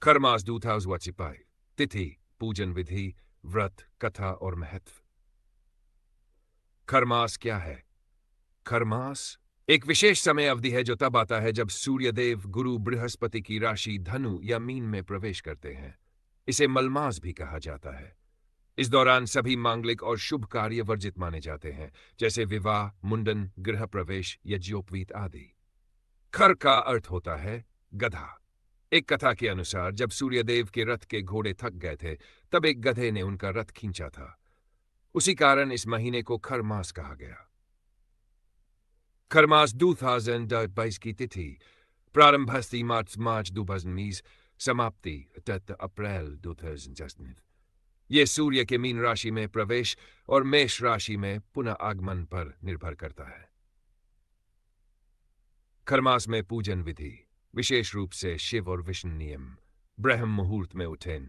खरमास 2025 तिथि, पूजन विधि, व्रत, कथा और महत्व। खरमास क्या है? खरमास एक विशेष समय अवधि है जो तब आता है जब सूर्यदेव गुरु बृहस्पति की राशि धनु या मीन में प्रवेश करते हैं। इसे मलमास भी कहा जाता है। इस दौरान सभी मांगलिक और शुभ कार्य वर्जित माने जाते हैं, जैसे विवाह, मुंडन, गृह प्रवेश, यज्ञोपवीत आदि। खर का अर्थ होता है गधा। एक कथा के अनुसार जब सूर्यदेव के रथ के घोड़े थक गए थे, तब एक गधे ने उनका रथ खींचा था। उसी कारण इस महीने को खरमास कहा गया। खरमास 2022 की तिथि, प्रारंभ 30 मार्च 2020, समाप्ति 8 अप्रैल 2019। ये सूर्य के मीन राशि में प्रवेश और मेष राशि में पुनः आगमन पर निर्भर करता है। खरमास में पूजन विधि, विशेष रूप से शिव और विष्णु नियम। ब्रह्म मुहूर्त में उठें,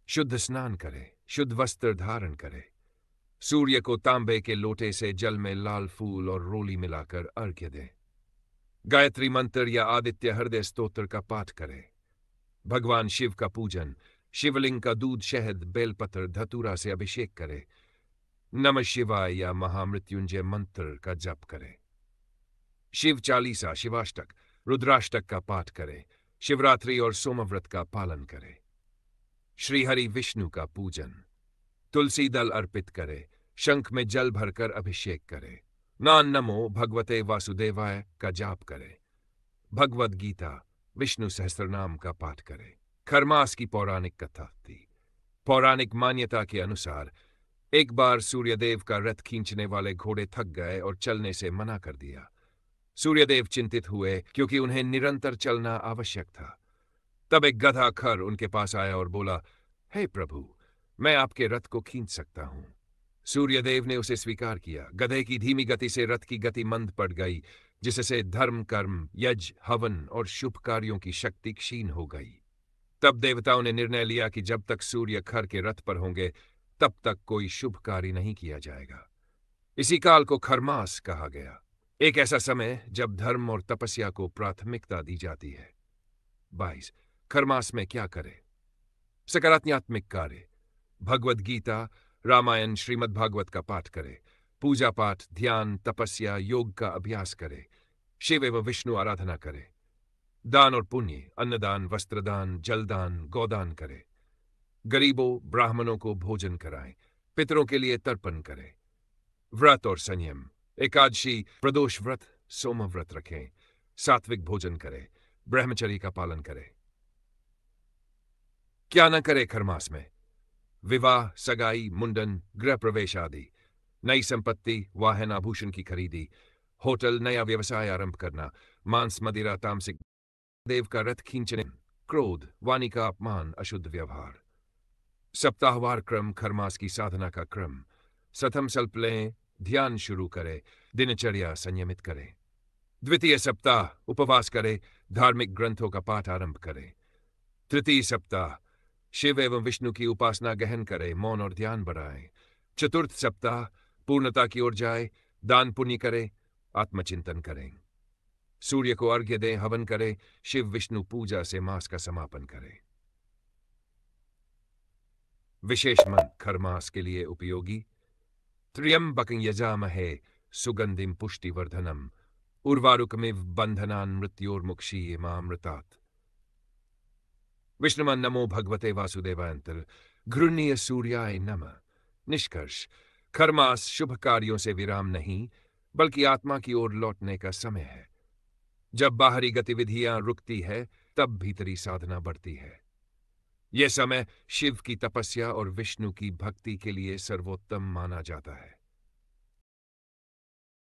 शुद्ध स्नान करें, शुद्ध वस्त्र धारण करें, सूर्य को तांबे के लोटे से जल में लाल फूल और रोली मिलाकर अर्घ्य दें, गायत्री मंत्र या आदित्य हृदय स्तोत्र का पाठ करें, भगवान शिव का पूजन, शिवलिंग का दूध, शहद, बेलपत्र, धतूरा से अभिषेक करें, नमः शिवाय या महामृत्युंजय मंत्र का जप करें, शिव चालीसा, शिवाष्टक, रुद्राष्टक का पाठ करें, शिवरात्रि और सोमव्रत का पालन करें, श्रीहरि विष्णु का पूजन, तुलसी दल अर्पित करें, शंख में जल भरकर अभिषेक करें, नान नमो भगवते वासुदेवाय का जाप करें, भगवद गीता, विष्णु सहस्त्रनाम का पाठ करें। खरमास की पौराणिक कथा थी। पौराणिक मान्यता के अनुसार एक बार सूर्यदेव का रथ खींचने वाले घोड़े थक गए और चलने से मना कर दिया। सूर्यदेव चिंतित हुए क्योंकि उन्हें निरंतर चलना आवश्यक था। तब एक गधा खर उनके पास आया और बोला, हे प्रभु, मैं आपके रथ को खींच सकता हूं। सूर्यदेव ने उसे स्वीकार किया। गधे की धीमी गति से रथ की गति मंद पड़ गई, जिससे धर्म, कर्म, यज्ञ, हवन और शुभ कार्यों की शक्ति क्षीण हो गई। तब देवताओं ने निर्णय लिया कि जब तक सूर्य खर के रथ पर होंगे, तब तक कोई शुभ कार्य नहीं किया जाएगा। इसी काल को खरमास कहा गया। एक ऐसा समय जब धर्म और तपस्या को प्राथमिकता दी जाती है। 22 खरमास में क्या करें? सकारात्मक कार्य, भगवद गीता, रामायण, श्रीमद् भागवत का पाठ करें, पूजा पाठ, ध्यान, तपस्या, योग का अभ्यास करें, शिव एवं विष्णु आराधना करें, दान और पुण्य, अन्नदान, वस्त्रदान, जलदान, गोदान करें, गरीबों, ब्राह्मणों को भोजन कराएं, पितरों के लिए तर्पण करें, व्रत और संयम, एकादशी, प्रदोष व्रत, सोमव्रत रखें, सात्विक भोजन करें, ब्रह्मचर्य का पालन करें। क्या न करें खरमास में? विवाह, सगाई, मुंडन, गृह प्रवेश आदि, नई संपत्ति, वाहन, आभूषण की खरीदी, होटल, नया व्यवसाय आरंभ करना, मांस, मदिरा, तामसिक, देव का रथ खींचने, क्रोध, वाणी का अपमान, अशुद्ध व्यवहार। सप्ताहवार क्रम, खरमास की साधना का क्रम। प्रथम संकल्प लें, ध्यान शुरू करें, दिनचर्या संयमित करें। द्वितीय सप्ताह उपवास करें, धार्मिक ग्रंथों का पाठ आरंभ करें। तृतीय सप्ताह शिव एवं विष्णु की उपासना गहन करें, मौन और ध्यान बढ़ाएं। चतुर्थ सप्ताह पूर्णता की ओर जाए, दान पुण्य करें, आत्मचिंतन करें। सूर्य को अर्घ्य दें, हवन करें, शिव विष्णु पूजा से मास का समापन करें। विशेष मंत्र खरमास के लिए उपयोगी। त्र्यंबकं यजामहे सुगंधिं पुष्टिवर्धनम उर्वारुकमिव बंधनान् मृत्योर्मुक्षीयमामृतात्। विष्णुमान नमो भगवते वासुदेवाय घृण्य सूर्याय नमः। निष्कर्ष, खरमास शुभ कार्यों से विराम नहीं, बल्कि आत्मा की ओर लौटने का समय है। जब बाहरी गतिविधियां रुकती है, तब भीतरी साधना बढ़ती है। यह समय शिव की तपस्या और विष्णु की भक्ति के लिए सर्वोत्तम माना जाता है।